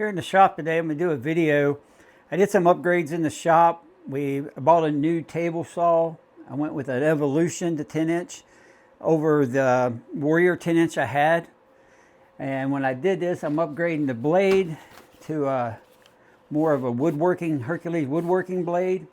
Here in the shop today, I'm going to do a video. I did some upgrades in the shop. I bought a new table saw. I went with an Evolution to 10-inch over the Warrior 10-inch I had. And when I did this, I'm upgrading the blade to more of a woodworking, Hercules woodworking blade.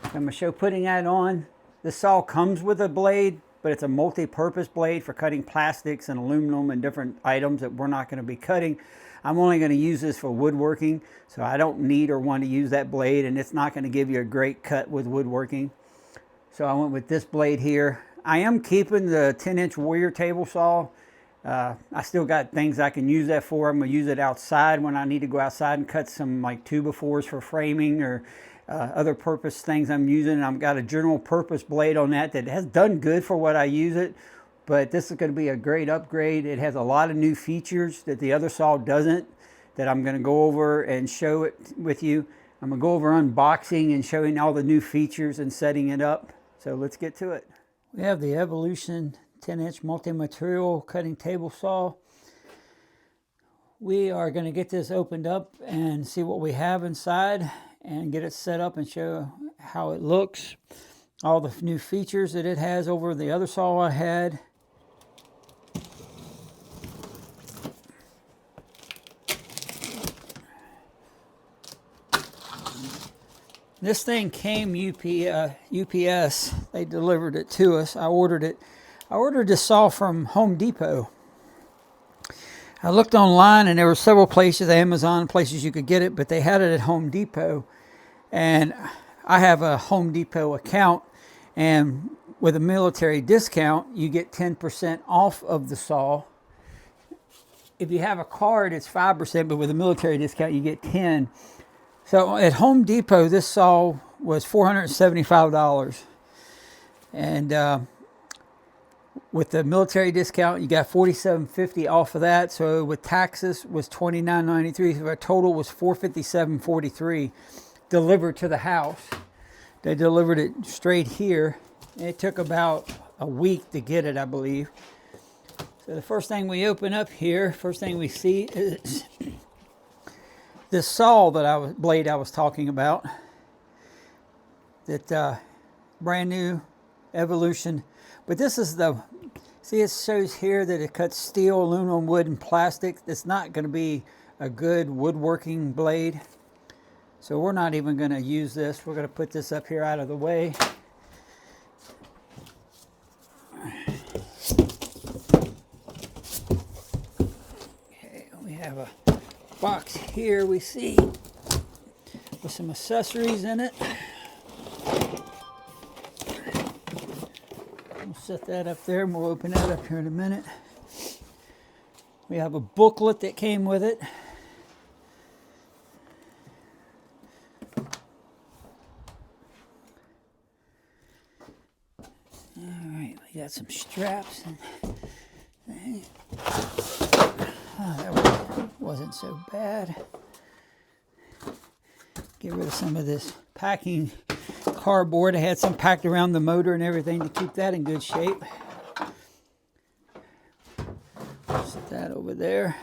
I'm going to show putting that on. This saw comes with a blade, but it's a multi-purpose blade for cutting plastics and aluminum and different items that we're not going to be cutting. I'm only going to use this for woodworking, so I don't need or want to use that blade, and it's not going to give you a great cut with woodworking. So I went with this blade here. I am keeping the 10-inch Warrior table saw. I still got things I can use that for. I'm going to use it outside when I need to go outside and cut some like 2x4s for framing or other purpose things I'm using. I've got a general purpose blade on that has done good for what I use it, but this is going to be a great upgrade. It has a lot of new features that the other saw doesn't, that I'm going to go over and show it with you. I'm going to go over unboxing and showing all the new features and setting it up. So let's get to it. We have the Evolution 10-inch multi-material cutting table saw. We are going to get this opened up and see what we have inside and get it set up and show how it looks. All the new features that it has over the other saw I had. This thing came UPS. They delivered it to us. I ordered it. I ordered this saw from Home Depot. I looked online and there were several places, Amazon places you could get it, but they had it at Home Depot. And I have a Home Depot account, and with a military discount, you get 10% off of the saw. If you have a card, it's 5%, but with a military discount, you get 10%. So at Home Depot, this saw was $475. And with the military discount, you got $47.50 off of that. So with taxes was $29.93. So our total was $457.43 delivered to the house. They delivered it straight here. It took about a week to get it, I believe. So the first thing we open up here, first thing we see is this saw that blade I was talking about. That brand new Evolution. But this is see, it shows here that it cuts steel, aluminum, wood, and plastic. It's not going to be a good woodworking blade. So we're not even going to use this. We're going to put this up here out of the way. Okay, we have a box here we see with some accessories in it. We'll set that up there and we'll open that up here in a minute. We have a booklet that came with it. Alright, we got some straps. That wasn't so bad. Get rid of some of this packing cardboard. I had some packed around the motor and everything to keep that in good shape. Set that over there.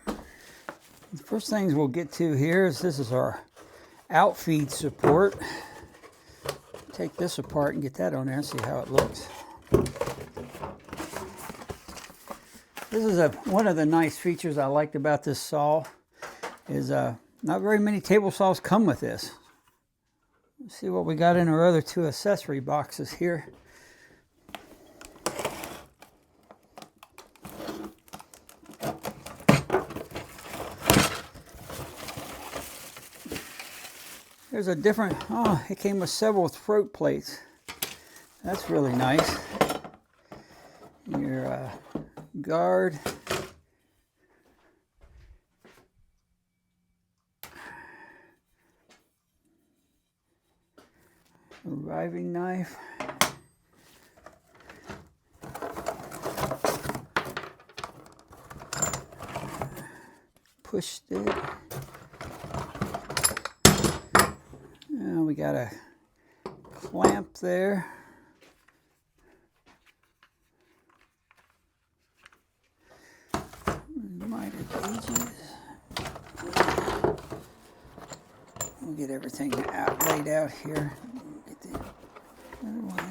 The first things we'll get to here is this is our Outfeed support. Take this apart and get that on there and see how it looks. This is one of the nice features I liked about this saw is not very many table saws come with this. Let's see what we got in our other two accessory boxes here. There's a different, it came with several throat plates. That's really nice. Your guard. A riving knife. Push stick. We got a clamp there. Miter gauges. get everything laid out here. Get the other way.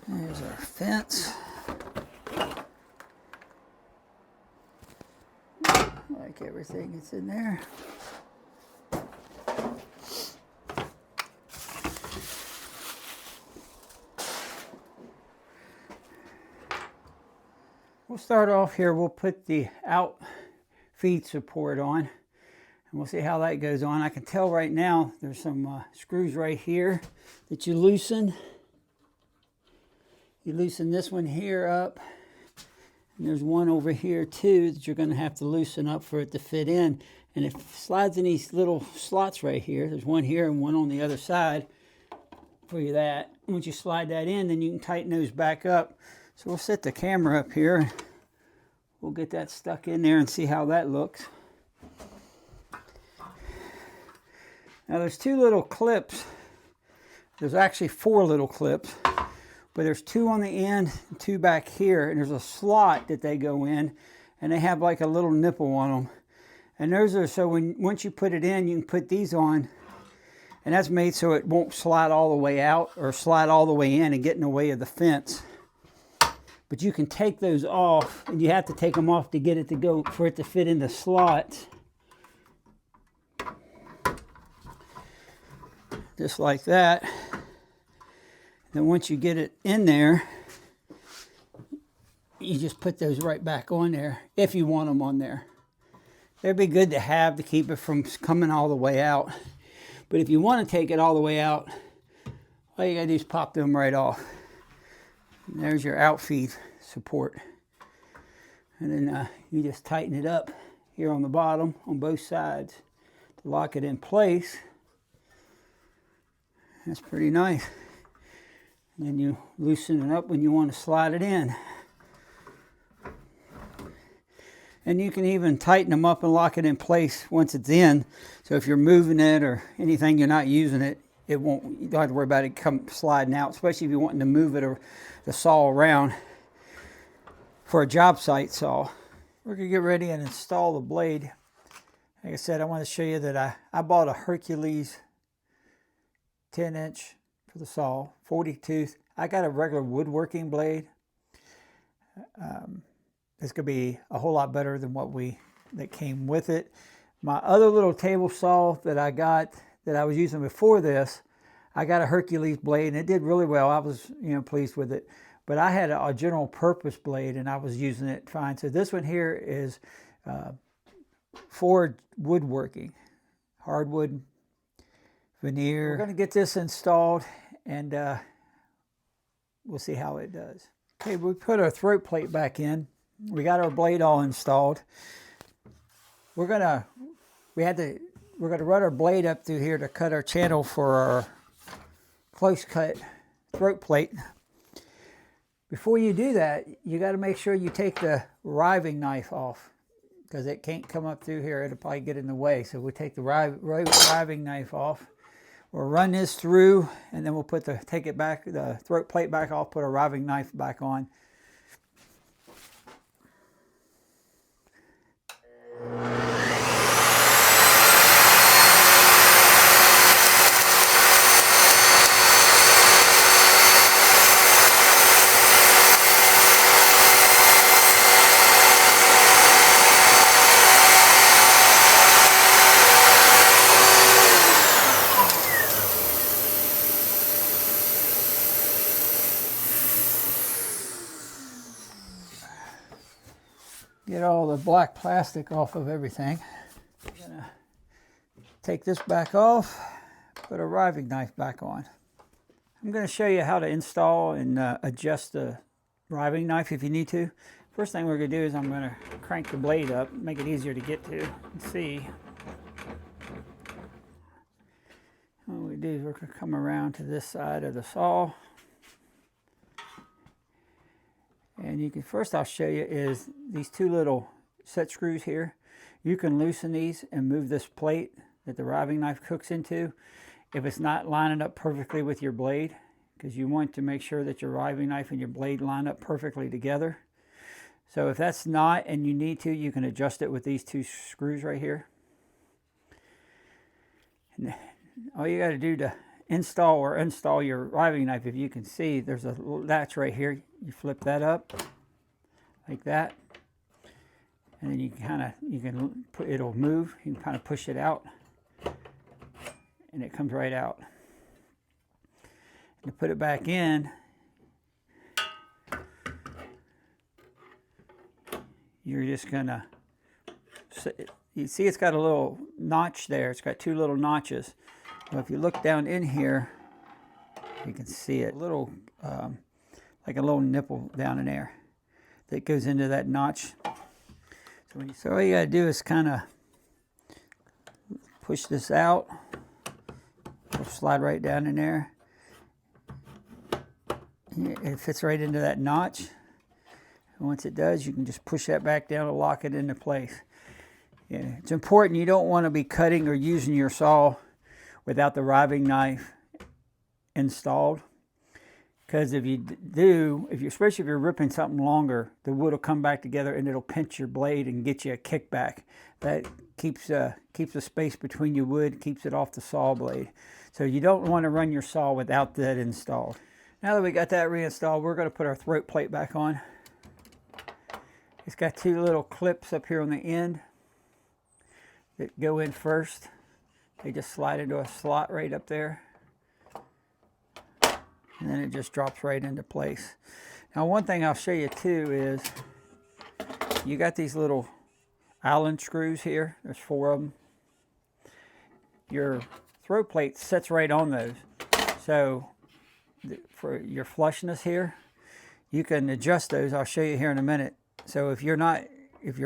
There's our fence. Like everything that's in there. We'll start off here. We'll put the Outfeed support on, and we'll see how that goes on. I can tell right now there's some screws right here that you loosen. You loosen this one here up, and there's one over here too that you're going to have to loosen up for it to fit in. And it slides in these little slots right here. There's one here and one on the other side for you that. Once you slide that in, then you can tighten those back up. So we'll set the camera up here. We'll get that stuck in there and see how that looks. Now there's two little clips. There's actually 4 little clips. But there's 2 on the end and 2 back here, and there's a slot that they go in, and they have like a little nipple on them. And those are so once you put it in, you can put these on, and that's made so it won't slide all the way out or slide all the way in and get in the way of the fence. But you can take those off, and you have to take them off to get it to go for it to fit in the slots. Just like that. Then once you get it in there, you just put those right back on there if you want them on there. They'd be good to have to keep it from coming all the way out. But if you want to take it all the way out, all you gotta do is pop them right off. And there's your Outfeed support. And then you just tighten it up here on the bottom on both sides to lock it in place. That's pretty nice. And then you loosen it up when you want to slide it in. And you can even tighten them up and lock it in place once it's in. So if you're moving it or anything, you're not using it, you don't have to worry about it come sliding out, especially if you're wanting to move it or the saw around for a job site saw. We're going to get ready and install the blade. Like I said, I want to show you that I bought a Hercules 10-inch for the saw, 40 tooth. I got a regular woodworking blade. It's gonna be a whole lot better than that came with it. My other little table saw that I got that I was using before this, I got a Hercules blade and it did really well. I was pleased with it. But I had a general purpose blade and I was using it fine. So this one here is for woodworking, hardwood, veneer. We're going to get this installed and we'll see how it does. Okay, we put our throat plate back in. We got our blade all installed. We're gonna run our blade up through here to cut our channel for our close cut throat plate. Before you do that, you got to make sure you take the riving knife off because it can't come up through here. It'll probably get in the way. So we take the riving knife off. We'll run this through, and then we'll take it back, the throat plate back off, put a riving knife back on. Get all the black plastic off of everything. I'm gonna take this back off, put a riving knife back on. I'm gonna show you how to install and adjust the riving knife if you need to. First thing we're gonna do is I'm gonna crank the blade up, make it easier to get to and see. What we do is we're gonna come around to this side of the saw. And you can, first I'll show you is these two little set screws here. You can loosen these and move this plate that the riving knife cooks into if it's not lining up perfectly with your blade, because you want to make sure that your riving knife and your blade line up perfectly together. So if that's not, and you need to, you can adjust it with these 2 screws right here. And all you got to do to install or uninstall your riving knife, if you can see, there's a latch right here. You flip that up like that, and then you can put, it'll move. You can kind of push it out, and it comes right out. And to put it back in, you're just gonna, you see it's got a little notch there. It's got 2 little notches. Well, if you look down in here, you can see it, a little, like a little nipple down in there that goes into that notch. So all you gotta do is kind of push this out. It'll slide right down in there. It fits right into that notch. And once it does, you can just push that back down and lock it into place. Yeah, it's important. You don't want to be cutting or using your saw without the riving knife installed, because if you do, especially if you're ripping something longer, the wood will come back together and it'll pinch your blade and get you a kickback. That keeps the space between your wood, keeps it off the saw blade. So you don't want to run your saw without that installed. Now that we got that reinstalled, we're going to put our throat plate back on. It's got 2 little clips up here on the end that go in first. They just slide into a slot right up there, and then it just drops right into place. Now, one thing I'll show you too is you got these little Allen screws here. There's 4 of them. Your throat plate sits right on those. So for your flushness here, you can adjust those. I'll show you here in a minute. So if your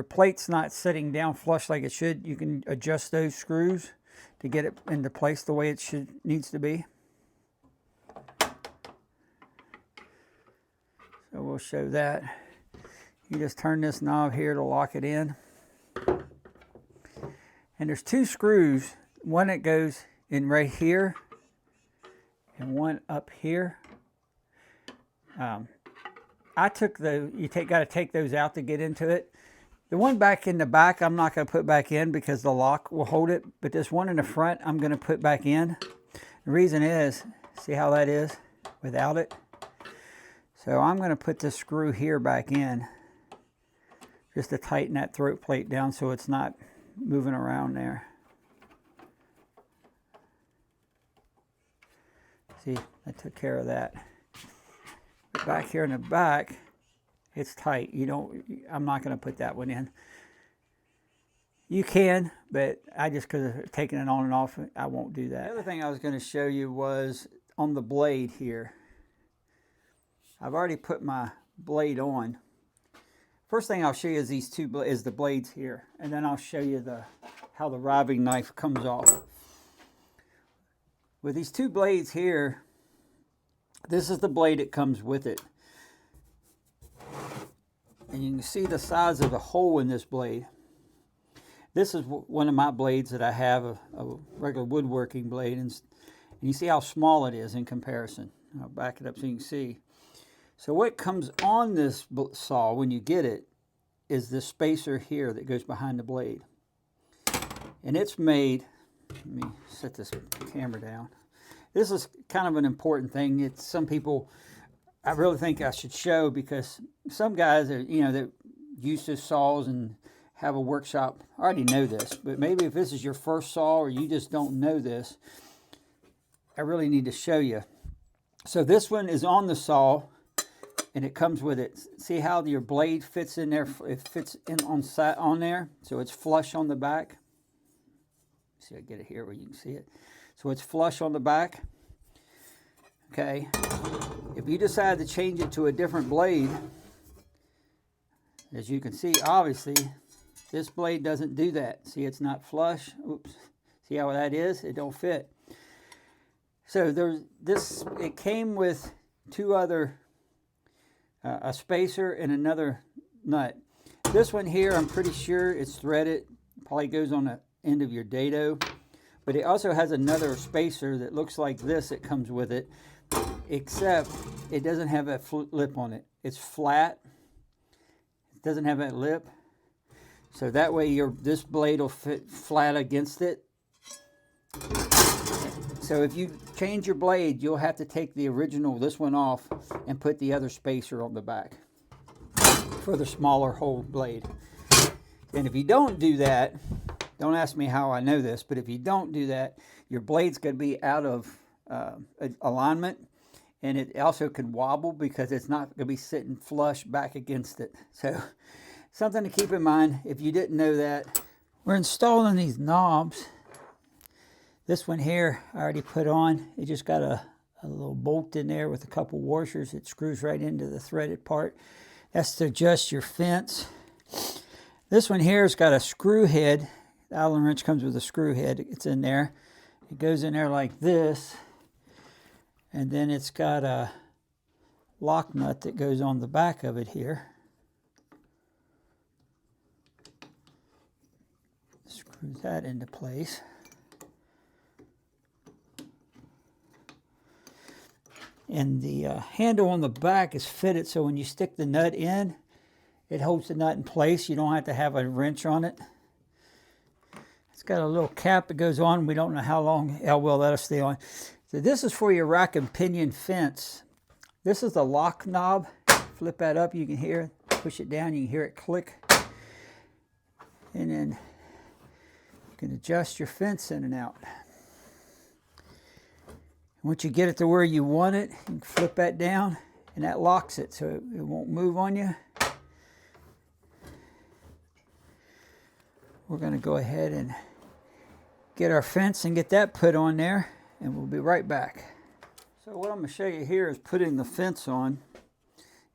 plate's not sitting down flush like it should, you can adjust those screws to get it into place the way it needs to be. So we'll show that. You just turn this knob here to lock it in. And there's 2 screws, one that goes in right here and one up here. I took got to take those out to get into it. The one back in the back, I'm not going to put back in because the lock will hold it. But this one in the front, I'm going to put back in. The reason is, see how that is without it? So I'm going to put this screw here back in just to tighten that throat plate down so it's not moving around there. See, I took care of that. But back here in the back, it's tight. I'm not going to put that one in. You can, but because of taking it on and off, I won't do that. The other thing I was going to show you was on the blade here. I've already put my blade on. First thing I'll show you is the blades here, and then I'll show you how the riving knife comes off. With these 2 blades here, this is the blade that comes with it. And you can see the size of the hole in this blade. This is one of my blades that I have, a regular woodworking blade, and you see how small it is in comparison. I'll back it up so you can see. So what comes on this saw when you get it is this spacer here that goes behind the blade. And it's made, let me set this camera down. This is kind of an important thing. It's some people, I really think I should show, because some guys are, that use these saws and have a workshop already know this, but maybe if this is your first saw or you just don't know this, I really need to show you. So this one is on the saw and it comes with it. See how your blade fits in there? It fits in on there, so it's flush on the back. See, I get it here where you can see it. So it's flush on the back. Okay, if you decide to change it to a different blade, as you can see, obviously, this blade doesn't do that. See, it's not flush. Oops. See how that is? It don't fit. So it came with 2 other, a spacer and another nut. This one here, I'm pretty sure it's threaded. Probably goes on the end of your dado. But it also has another spacer that looks like this that comes with it, except it doesn't have a lip on it. It's flat. It doesn't have that lip. So that way this blade will fit flat against it. So if you change your blade, you'll have to take the original, this one, off and put the other spacer on the back for the smaller hole blade. And if you don't do that, don't ask me how I know this, but if you don't do that, your blade's going to be out of alignment, and it also could wobble because it's not going to be sitting flush back against it. So something to keep in mind if you didn't know that. We're installing these knobs. This one here I already put on. It just got a little bolt in there with a couple washers. It screws right into the threaded part. That's to adjust your fence. This one here has got a screw head. The Allen wrench comes with a screw head. It's in there. It goes in there like this. And then it's got a lock nut that goes on the back of it here. Screws that into place. And the handle on the back is fitted so when you stick the nut in, it holds the nut in place. You don't have to have a wrench on it. It's got a little cap that goes on. We don't know how well that'll stay on. So this is for your rack and pinion fence. This is the lock knob. Flip that up, you can hear it. Push it down, you can hear it click. And then you can adjust your fence in and out. Once you get it to where you want it, you can flip that down and that locks it so it won't move on you. We're going to go ahead and get our fence and get that put on there, and we'll be right back. So what I'm going to show you here is putting the fence on.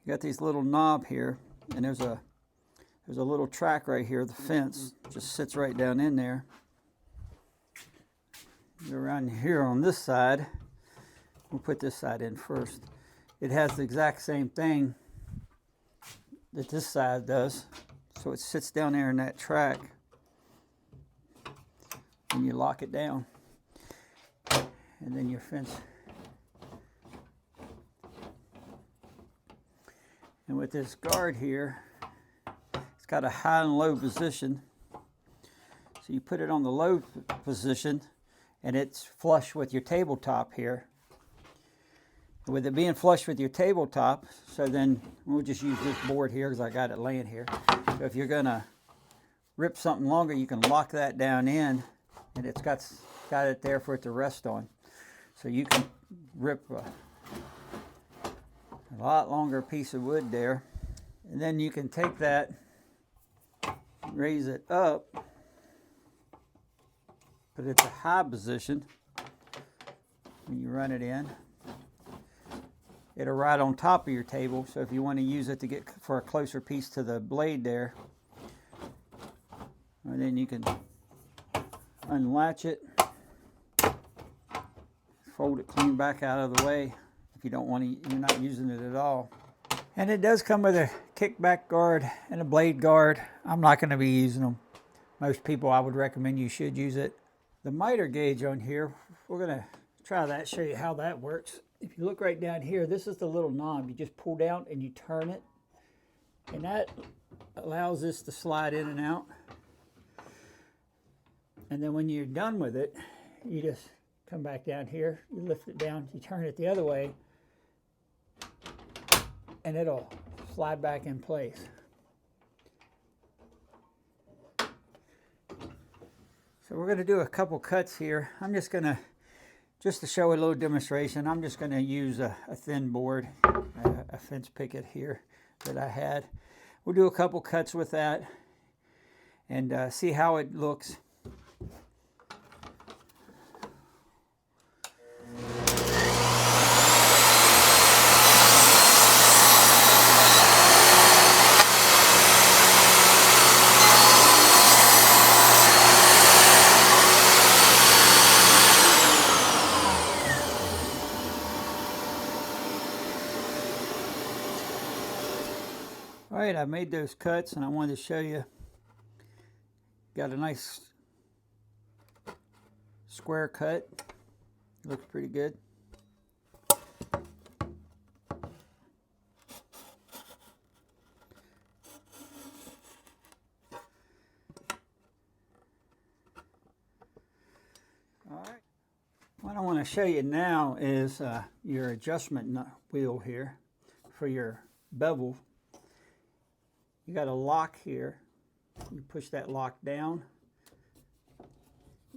You got these little knob here, and there's a little track right here. The fence just sits right down in there. Go around here on this side. We'll put this side in first. It has the exact same thing that this side does. So it sits down there in that track and you lock it down. And then your fence. And with this guard here, it's got a high and low position. So you put it on the low position and it's flush with your tabletop here. With it being flush with your tabletop, so then we'll just use this board here because I got it laying here. So if you're going to rip something longer, you can lock that down in, and it's got it there for it to rest on. So you can rip a lot longer piece of wood there. And then you can take that, raise it up, put it to high position when you run it in. It'll ride on top of your table, so if you want to use it to get for a closer piece to the blade there, and then you can unlatch it, fold it clean back out of the way if you don't want to, you're not using it at all. And it does come with a kickback guard and a blade guard. I'm not going to be using them. Most people, I would recommend you should use it. The miter gauge on here, we're going to try that, show you how that works. If you look right down here, this is the little knob. You just pull down and you turn it. And that allows this to slide in and out. And then when you're done with it, you just come back down here, you lift it down, you turn it the other way, and it'll slide back in place. So we're going to do a couple cuts here. I'm just going to, just to show a little demonstration, I'm just going to use a thin board, a fence picket here that I had. We'll do a couple cuts with that and see how it looks. All right, I made those cuts and I wanted to show you. Got a nice square cut. Looks pretty good. All right. What I want to show you now is your adjustment wheel here for your bevel. You got a lock here. You push that lock down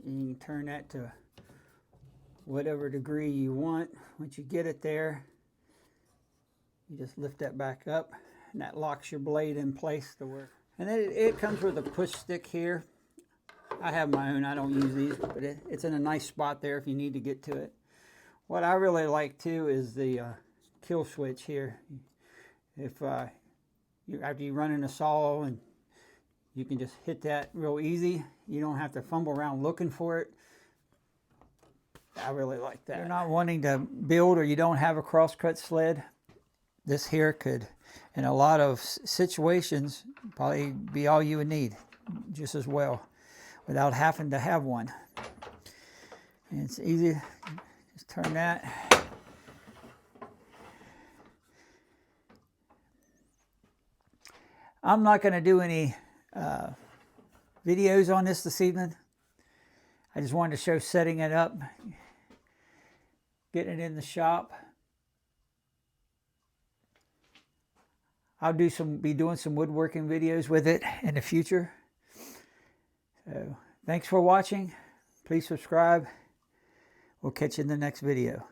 and you can turn that to whatever degree you want. Once you get it there, you just lift that back up and that locks your blade in place to work. And then it comes with a push stick here. I have my own, I don't use these, but it's in a nice spot there if you need to get to it. What I really like too is the kill switch here. If after you run in a saw, and you can just hit that real easy. You don't have to fumble around looking for it. I really like that. If you're not wanting to build or you don't have a crosscut sled, this here could, in a lot of situations, probably be all you would need just as well, without having to have one. And it's easy. Just turn that. I'm not going to do any videos on this evening. I just wanted to show setting it up, getting it in the shop. I'll be doing some woodworking videos with it in the future. So thanks for watching. Please subscribe. We'll catch you in the next video.